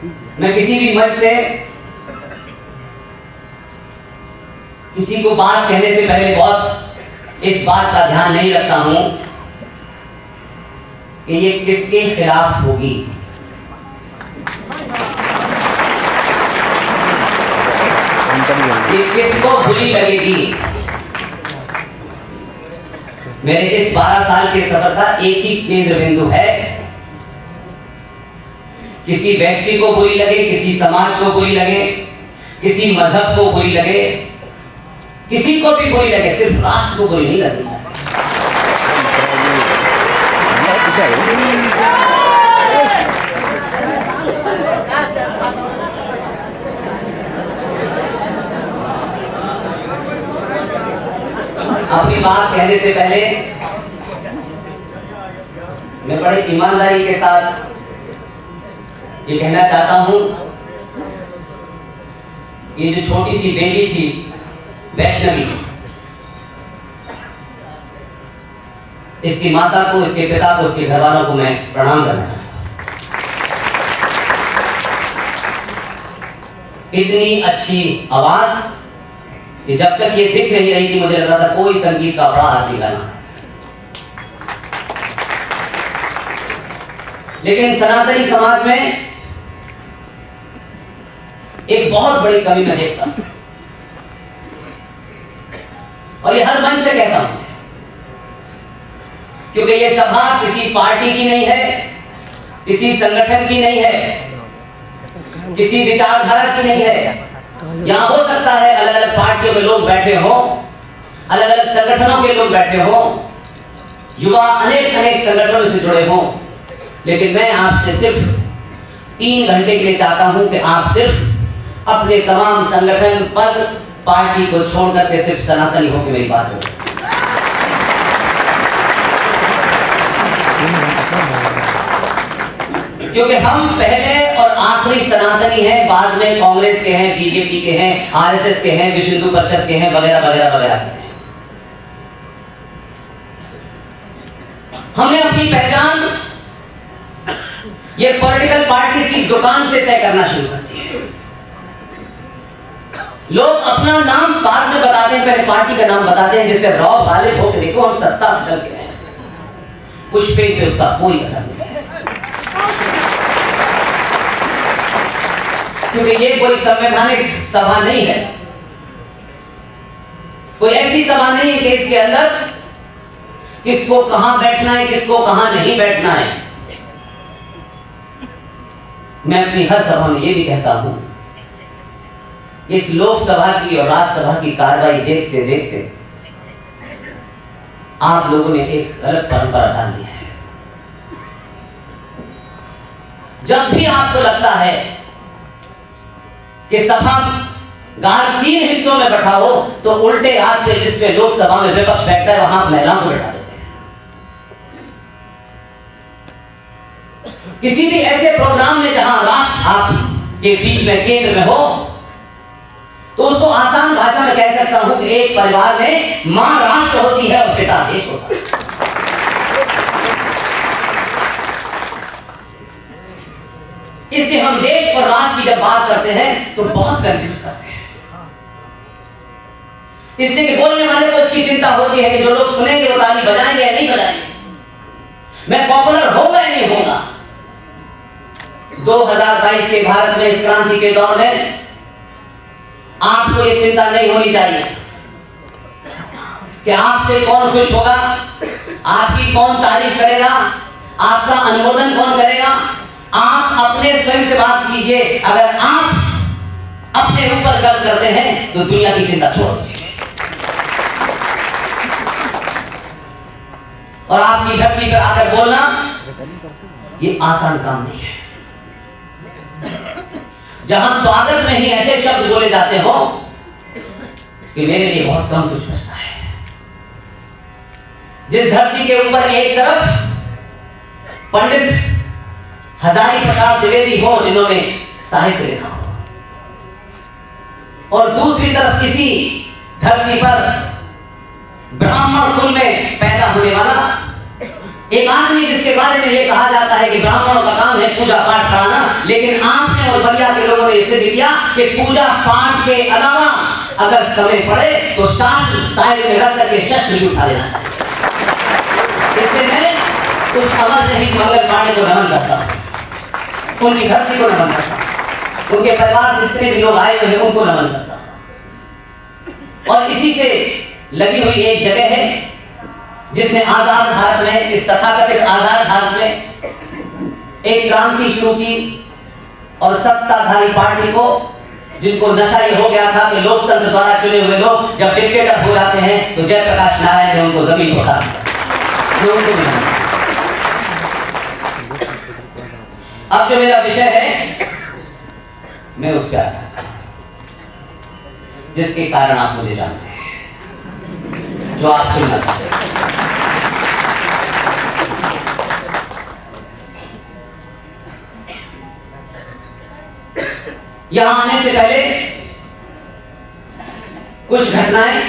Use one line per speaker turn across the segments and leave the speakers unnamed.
मैं किसी भी मंच से किसी को बात कहने से पहले बहुत इस बात का ध्यान नहीं रखता हूं कि ये किसके खिलाफ होगी। ये किसको बुरी लगेगी। मेरे इस 12 साल के सफर का एक ही केंद्र बिंदु है, किसी व्यक्ति को बुरी लगे, किसी समाज को बुरी लगे, किसी मजहब को बुरी लगे, किसी को भी बुरी लगे, सिर्फ राष्ट्र को बुरी नहीं लगनी चाहिए। अपनी बात कहने से पहले मैं बड़े ईमानदारी के साथ ये कहना चाहता हूं, ये जो छोटी सी बेटी थी वैष्णवी, इसकी माता को, इसके पिता को, इसके घर वालों को मैं प्रणाम करना चाहता हूं। इतनी अच्छी आवाज कि जब तक ये दिख नहीं रही थी मुझे लगा था कोई संगीत का बड़ा आदमी गाना। लेकिन सनातनी समाज में एक बहुत बड़ी कमी मैं देखता हूं, और ये हर मन से कहता हूं, क्योंकि ये सभा किसी पार्टी की नहीं है, किसी संगठन की नहीं है, किसी विचारधारा की नहीं है। यहां हो सकता है अलग अलग पार्टियों के लोग बैठे हो, अलग अलग संगठनों के लोग बैठे हो, युवा अनेक अनेक संगठनों से जुड़े हो, लेकिन मैं आपसे सिर्फ 3 घंटे के लिए चाहता हूं कि आप सिर्फ अपने तमाम संगठन, पद, पार्टी को छोड़ करके सिर्फ सनातनी होकर मेरी बात सुनो। क्योंकि हम पहले और आखिरी सनातनी हैं, बाद में कांग्रेस के हैं, बीजेपी के हैं, आरएसएस के हैं, विश्व हिंदू परिषद के हैं, वगैरह वगैरह वगैरह। हमने अपनी पहचान ये पॉलिटिकल पार्टी की दुकान से तय करना शुरू कर दिया। लोग अपना नाम बाद में बताते हैं, पहले पार्टी का नाम बताते हैं, जिससे रौ गालिब होकर देखो हम सत्ता बदल के हैं, उस पे उसका कोई असर नहीं है। क्योंकि ये कोई संवैधानिक सभा नहीं है, कोई ऐसी सभा नहीं है कि इसके अंदर किसको कहां बैठना है, किसको कहां नहीं बैठना है। मैं अपनी हर सभा में ये भी कहता हूं, इस लोकसभा की और राज्यसभा की कार्रवाई देखते देखते आप लोगों ने एक गलत परंपरा डाल दी है। जब भी आपको लगता है कि सभा गार 3 हिस्सों में बैठा हो, तो उल्टे हाथ पे जिसपे लोकसभा में विपक्ष बैठता है वहां महिलाओं को बैठा देते हैं। किसी भी ऐसे प्रोग्राम में जहां राष्ट्र आपके बीच में, केंद्र में हो, तो उसको आसान भाषा में कह सकता हूं कि एक परिवार में मां राष्ट्र होती है और पिता देश होता है। इसलिए हम देश और राष्ट्र की जब बात करते हैं तो बहुत कंफ्यूज करते हैं, इसलिए कि बोलने वाले को इसकी चिंता होती है कि जो लोग सुनेंगे वो ताली बजाएंगे या नहीं बजाएंगे, मैं पॉपुलर होगा या नहीं होगा। 2022 के भारत में, इस क्रांति के दौर में आपको ये चिंता नहीं होनी चाहिए कि आपसे कौन खुश होगा, आपकी कौन तारीफ करेगा, आपका अनुमोदन कौन करेगा। आप अपने स्वयं से बात कीजिए। अगर आप अपने ऊपर गर्व करते हैं तो दुनिया की चिंता छोड़ दीजिए। और आपकी धरती पर आकर बोलना ये आसान काम नहीं है। जहां स्वागत में ही ऐसे शब्द बोले जाते हो कि मेरे लिए बहुत कम कुछ बचता है। जिस धरती के ऊपर एक तरफ पंडित हजारी प्रसाद द्विवेदी हो जिन्होंने साहित्य लिखा हो, और दूसरी तरफ इसी धरती पर ब्राह्मण कुल में पैदा होने वाला एक आदमी जिसके बारे में ये कहा जाता है कि ब्राह्मणों का काम है पूजा पाठ कराना, लेकिन आपने और बलिया के लोगों ने इसे दिया कि पूजा पाठ के अलावा अगर समय पड़े तो शांत साहिब में रख करके शस्त्र भी उठा लेना चाहिए। इससे मैं उस अमर शहीद मंगल पांडे को नमन करता हूँ, उनकी धरती को नमन करता हूँ, उनके परिवार से जितने भी लोग आए हुए हैं उनको नमन करता हूँ। और इसी से लगी हुई एक जगह है जिसने आजाद भारत में, इस तथाकथित आजाद भारत में एक क्रांति शुरू की और सत्ताधारी पार्टी को, जिनको नशा ये हो गया था कि लोकतंत्र द्वारा चुने हुए लोग जब डिक्टेटर हो जाते हैं तो जयप्रकाश नारायण ने उनको जमीन उठा दिया। अब जो मेरा विषय है मैं उसके आता जिसके कारण आप मुझे जानते हैं, जो आप सुनना चाहते हैं। यहां आने से पहले कुछ घटनाएं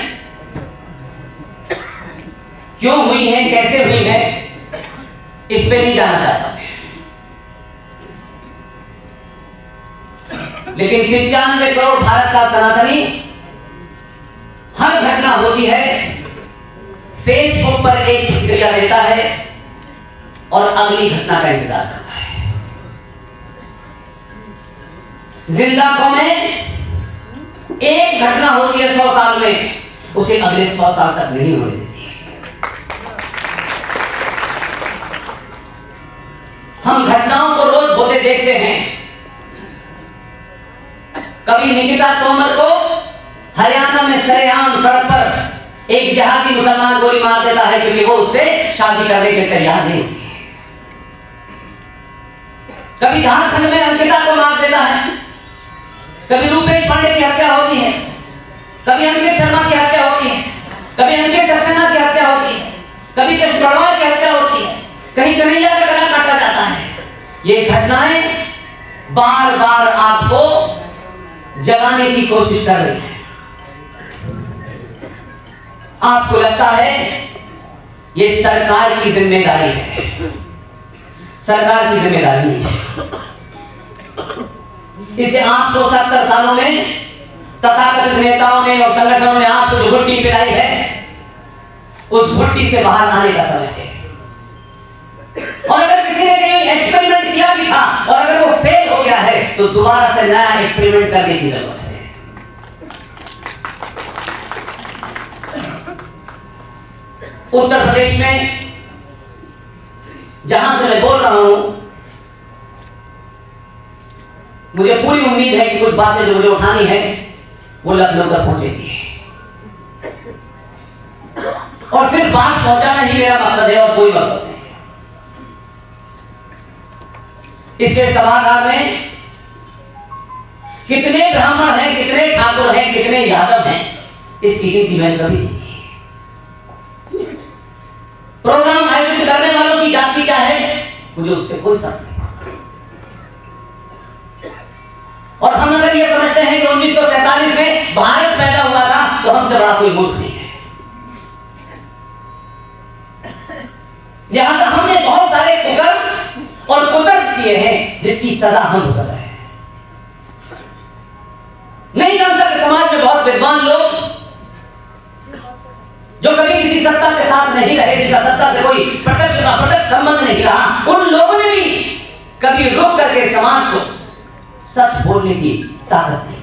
क्यों हुई हैं, कैसे हुई हैं, इस पे नहीं जाना चाहता, लेकिन 95 करोड़ भारत का सनातनी हर घटना होती है फेसबुक पर एक प्रतिक्रिया देता है और अगली घटना का इंतजार करता है। जिंदा कौमें एक घटना होती है 100 साल में, उसे अगले 100 साल तक नहीं होने देती है। हम घटनाओं को रोज होते देखते हैं। कभी निकिता तोमर को हरियाणा में सरेआम सड़क पर एक जहादी मुसलमान गोली मार देता है क्योंकि वो उससे शादी करने के तैयार नहीं होती है। कभी झारखंड में अंकिता को मार देता है, कभी रूपेश पांडे की हत्या होती है, कभी अंकित शर्मा की हत्या होती है, कभी अंकित सक्सेना की हत्या होती है, कभी केश गढ़वाल की हत्या होती है, कहीं कन्हैया का गला काटा जाता है। ये घटनाएं बार बार आपको जगाने की कोशिश कर रही है। आपको लगता है ये सरकार की जिम्मेदारी है, सरकार की जिम्मेदारी नहीं है। इसे आपको 70 सालों में तथाकथित नेताओं ने और संगठनों ने आपको जो घुट्टी पिलाई है, उस घुट्टी से बाहर आने का समय है। और अगर किसी ने कहीं एक्सपेरिमेंट किया भी था और अगर वो फेल हो गया है तो दोबारा से नया एक्सपेरिमेंट करने की जरूरत है। उत्तर प्रदेश में जहां से मैं बोल रहा हूं, मुझे पूरी उम्मीद है कि कुछ बातें जो मुझे उठानी है वो लखनऊ तक पहुंचेगी। और सिर्फ बात पहुंचाना ही मेरा मकसद है और कोई मकसद नहीं। इसके सभागार में कितने ब्राह्मण हैं, कितने ठाकुर हैं, कितने यादव हैं, इसकी गिनती मैंने कभी नहीं की। प्रोग्राम आयोजित करने वालों की जाति क्या है मुझे उससे कोई फर्क नहीं। और हम अगर ये समझते हैं कि 1947 में भारत पैदा हुआ था तो हमसे बड़ा कोई मूर्ख नहीं है। लिहाजा हमने बहुत सारे कुकर्म और कुतर्क किए हैं जिसकी सजा हम भुगत रहे हैं। नहीं जानता कि समाज में बहुत विद्वान लोग जो कभी किसी सत्ता के साथ नहीं रहे, जिनका सत्ता से कोई प्रत्यक्ष या अप्रत्यक्ष संबंध नहीं रहा, उन लोगों ने भी कभी रुक करके समाज को सच बोलने की ताकत नहीं।